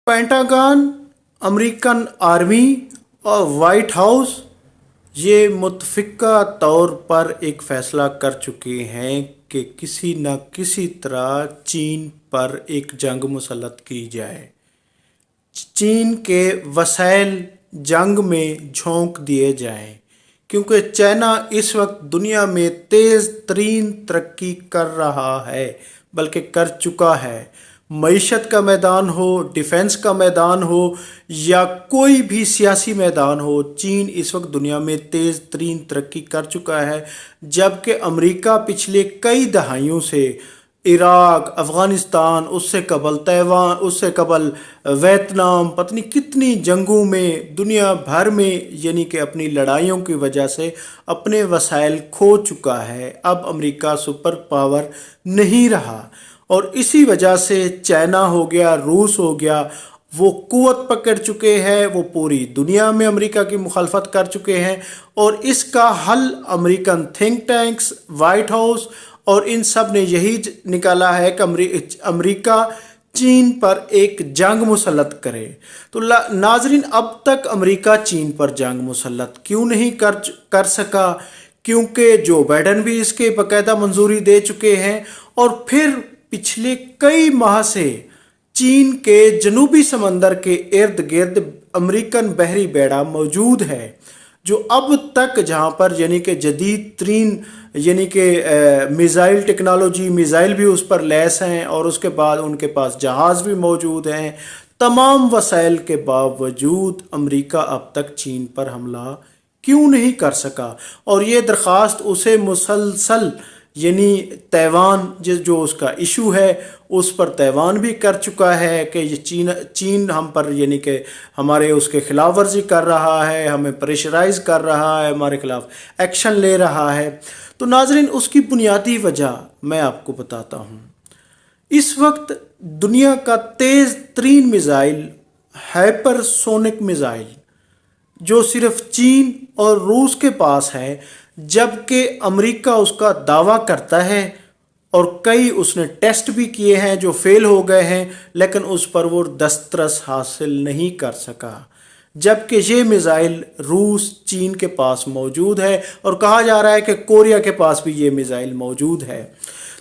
Pentagon, American army और white house ये मुतफ़िक़ा तौर पर एक फ़ैसला कर चुके हैं कि किसी न किसी तरह चीन पर एक जंग मुसल्लत की जाए। चीन के वसाइल जंग में झोंक दिए जाएं, क्योंकि चाइना इस वक्त दुनिया में तेज़ तरीन तरक्की कर रहा है, बल्कि कर चुका है। मईशत का मैदान हो, डिफेंस का मैदान हो या कोई भी सियासी मैदान हो, चीन इस वक्त दुनिया में तेज़ तरीन तरक्की कर चुका है। जबकि अमेरिका पिछले कई दहाइयों से इराक, अफ़गानिस्तान, उससे कबल तैवान, उससे कबल वियतनाम, पता नहीं कितनी जंगों में दुनिया भर में यानी कि अपनी लड़ाइयों की वजह से अपने वसाइल खो चुका है। अब अमेरिका सुपर पावर नहीं रहा और इसी वजह से चाइना हो गया, रूस हो गया, वो कुव्वत पकड़ चुके हैं, वो पूरी दुनिया में अमेरिका की मुखालफत कर चुके हैं। और इसका हल American think tanks, white house और इन सब ने यही निकाला है कि अमेरिका चीन पर एक जंग मुसल्लत करे। तो नाजरीन, अब तक अमेरिका चीन पर जंग मुसल्लत क्यों नहीं कर सका? क्योंकि जो बाइडन भी इसके बाकायदा मंजूरी दे चुके हैं और फिर पिछले कई माह से चीन के जनूबी समंदर के इर्द गिर्द अमेरिकन बहरी बेड़ा मौजूद है, जो अब तक जहाँ पर यानी कि जदीद तरीन यानी कि मिज़ाइल टेक्नोलॉजी, मिज़ाइल भी उस पर लैस हैं और उसके बाद उनके पास जहाज़ भी मौजूद हैं। तमाम वसाइल के बावजूद अमेरिका अब तक चीन पर हमला क्यों नहीं कर सका? और ये दरख्वास्त उसे मुसलसल यानी तैवान जो उसका इशू है उस पर तैवान भी कर चुका है कि ये चीन हम पर यानी कि हमारे उसके खिलाफ वर्जी कर रहा है, हमें प्रेशराइज़ कर रहा है, हमारे खिलाफ एक्शन ले रहा है। तो नाजरीन, उसकी बुनियादी वजह मैं आपको बताता हूँ। इस वक्त दुनिया का तेज़ तरीन मिज़ाइल हाइपरसोनिक मिज़ाइल जो सिर्फ चीन और रूस के पास है, जबकि अमेरिका उसका दावा करता है और कई उसने टेस्ट भी किए हैं जो फेल हो गए हैं, लेकिन उस पर वो दस्तरस हासिल नहीं कर सका। जबकि ये मिज़ाइल रूस, चीन के पास मौजूद है और कहा जा रहा है कि कोरिया के पास भी ये मिज़ाइल मौजूद है।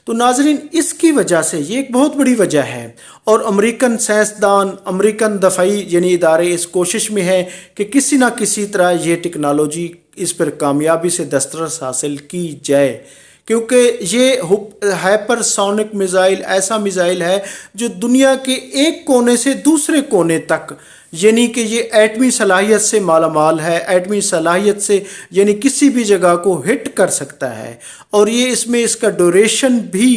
तो नाजरीन, इसकी वजह से ये एक बहुत बड़ी वजह है और अमेरिकन साइंसदान, अमेरिकन दफ़ाई यानी इदारे इस कोशिश में है कि किसी ना किसी तरह ये टेक्नोलॉजी इस पर कामयाबी से दस्तरस हासिल की जाए, क्योंकि ये हाइपरसोनिक मिज़ाइल ऐसा मिज़ाइल है जो दुनिया के एक कोने से दूसरे कोने तक यानी कि ये एटमी सलाहियत से मालामाल है, एटमी सलाहियत से यानी किसी भी जगह को हिट कर सकता है। और ये इसमें इसका ड्यूरेशन भी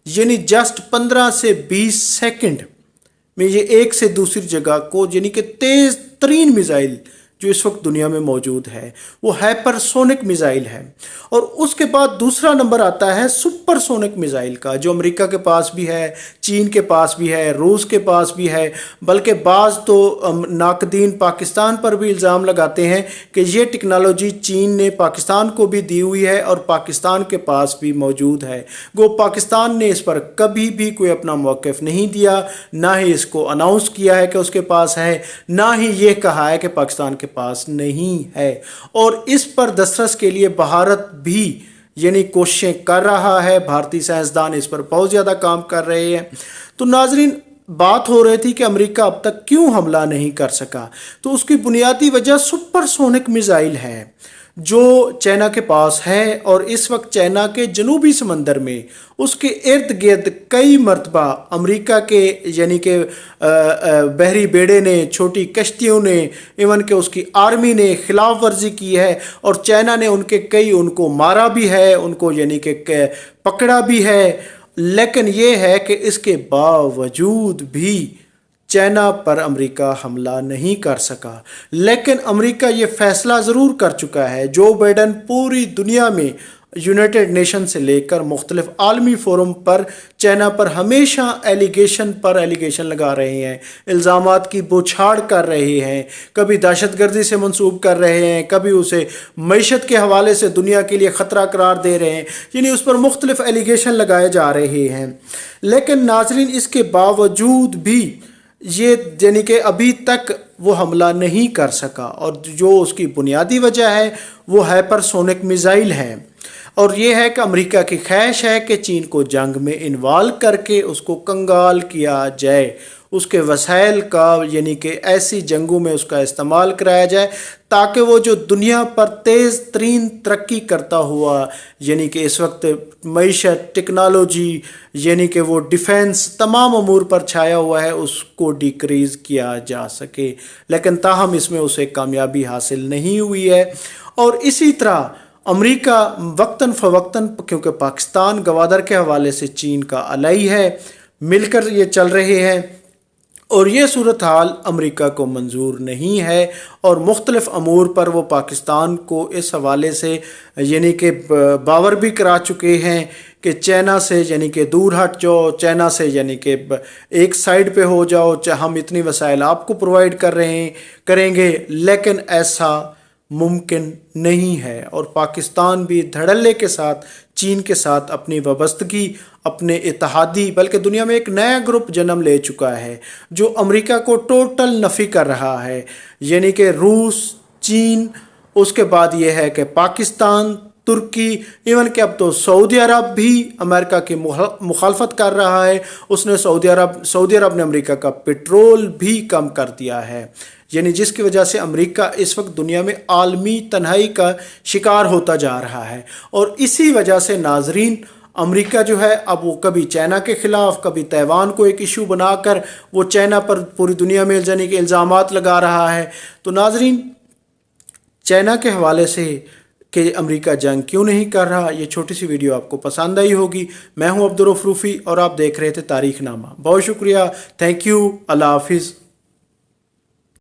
यानी जस्ट 15 से 20 सेकंड में ये एक से दूसरी जगह को यानी कि तेज़ तरीन मिज़ाइल जो इस वक्त दुनिया में मौजूद है वो हाइपरसोनिक मिज़ाइल है। और उसके बाद दूसरा नंबर आता है सुपरसोनिक मिज़ाइल का, जो अमेरिका के पास भी है, चीन के पास भी है, रूस के पास भी है। बल्कि बाज़ तो नाकदीन पाकिस्तान पर भी इल्ज़ाम लगाते हैं कि ये टेक्नोलॉजी चीन ने पाकिस्तान को भी दी हुई है और पाकिस्तान के पास भी मौजूद है। गो पाकिस्तान ने इस पर कभी भी कोई अपना मौक़िफ़ नहीं दिया, ना ही इसको अनाउंस किया है कि उसके पास है, ना ही ये कहा है कि पाकिस्तान के पास नहीं है। और इस पर दस्तरस के लिए भारत भी यानी कोशिशें कर रहा है, भारतीय साइंसदान इस पर बहुत ज़्यादा काम कर रहे हैं। तो नाजरीन, बात हो रही थी कि अमेरिका अब तक क्यों हमला नहीं कर सका, तो उसकी बुनियादी वजह सुपरसोनिक मिज़ाइल है जो चाइना के पास है। और इस वक्त चाइना के जनूबी समंदर में उसके इर्द गिर्द कई मरतबा अमेरिका के यानी कि बहरी बेड़े ने, छोटी कश्तियों ने, इवन के उसकी आर्मी ने खिलाफ वर्जी की है और चाइना ने उनको मारा भी है, उनको यानी कि पकड़ा भी है। लेकिन ये है कि इसके बावजूद भी चाइना पर अमेरिका हमला नहीं कर सका। लेकिन अमेरिका ये फैसला ज़रूर कर चुका है। जो बाइडन पूरी दुनिया में यूनाइटेड नेशन से लेकर मुख्तलिफ आलमी फोरम पर चाइना पर हमेशा एलिगेशन लगा रहे हैं, इल्ज़ामात की बौछार कर रहे हैं, कभी दहशतगर्दी से मंसूब कर रहे हैं, कभी उसे मईशत के हवाले से दुनिया के लिए ख़तरा करार दे रहे हैं, यानी उस पर मुख्तलिफ एलिगेशन लगाए जा रहे हैं। लेकिन नाजरीन, इसके बावजूद भी یہ یعنی کہ ابھی تک وہ حملہ نہیں کر سکا، اور جو اس کی بنیادی وجہ ہے وہ ہائپرسونک میزائل ہے، اور یہ ہے کہ امریکہ کی خواہش ہے کہ چین کو جنگ میں انوالو کر کے اس کو کنگال کیا جائے، اس کے وسائل کا یعنی کہ ایسی جنگوں میں اس کا استعمال کرایا جائے تاکہ وہ جو دنیا پر تیز ترین ترقی کرتا ہوا یعنی کہ اس وقت معیشت، ٹیکنالوجی یعنی کہ وہ ڈیفینس تمام امور پر چھایا ہوا ہے، اس کو ڈیکریز کیا جا سکے، لیکن تاہم اس میں اسے کامیابی حاصل نہیں ہوئی ہے۔ اور اسی طرح امریکہ وقتاً فوقتاً، کیونکہ پاکستان گوادر کے حوالے سے چین کا الائی ہے، مل کر یہ چل رہے ہیں، اور یہ صورتحال امریکہ کو منظور نہیں ہے، اور مختلف امور پر وہ پاکستان کو اس حوالے سے یعنی کہ باور بھی کرا چکے ہیں کہ چائنا سے یعنی کہ دور ہٹ جاؤ، چائنا سے یعنی کہ ایک سائیڈ پہ ہو جاؤ، ہم اتنی وسائل آپ کو پرووائڈ کریں گے، لیکن ایسا ممکن نہیں ہے، اور پاکستان بھی دھڑلے کے ساتھ چین کے ساتھ اپنی وابستگی، اپنے اتحادی، بلکہ دنیا میں ایک نیا گروپ جنم لے چکا ہے جو امریکہ کو ٹوٹل نفی کر رہا ہے، یعنی کہ روس، چین، اس کے بعد یہ ہے کہ پاکستان، ترکی، ایون کہ اب تو سعودی عرب بھی امریکہ کی مخالفت کر رہا ہے۔ اس نے سعودی عرب نے امریکہ کا پیٹرول بھی کم کر دیا ہے، یعنی جس کی وجہ سے امریکہ اس وقت دنیا میں عالمی تنہائی کا شکار ہوتا جا رہا ہے۔ اور اسی وجہ سے ناظرین، امریکہ جو ہے اب وہ کبھی چائنا کے خلاف، کبھی تائیوان کو ایک ایشو بنا کر وہ چائنا پر پوری دنیا میں یعنی کہ الزامات لگا رہا ہے۔ تو ناظرین، چائنا کے حوالے سے کہ امریکہ جنگ کیوں نہیں کر رہا، یہ چھوٹی سی ویڈیو آپ کو پسند آئی ہوگی۔ میں ہوں عبدالرؤف روفی اور آپ دیکھ رہے تھے تاریخ نامہ۔ بہت شکریہ، تھینک یو، اللہ حافظ۔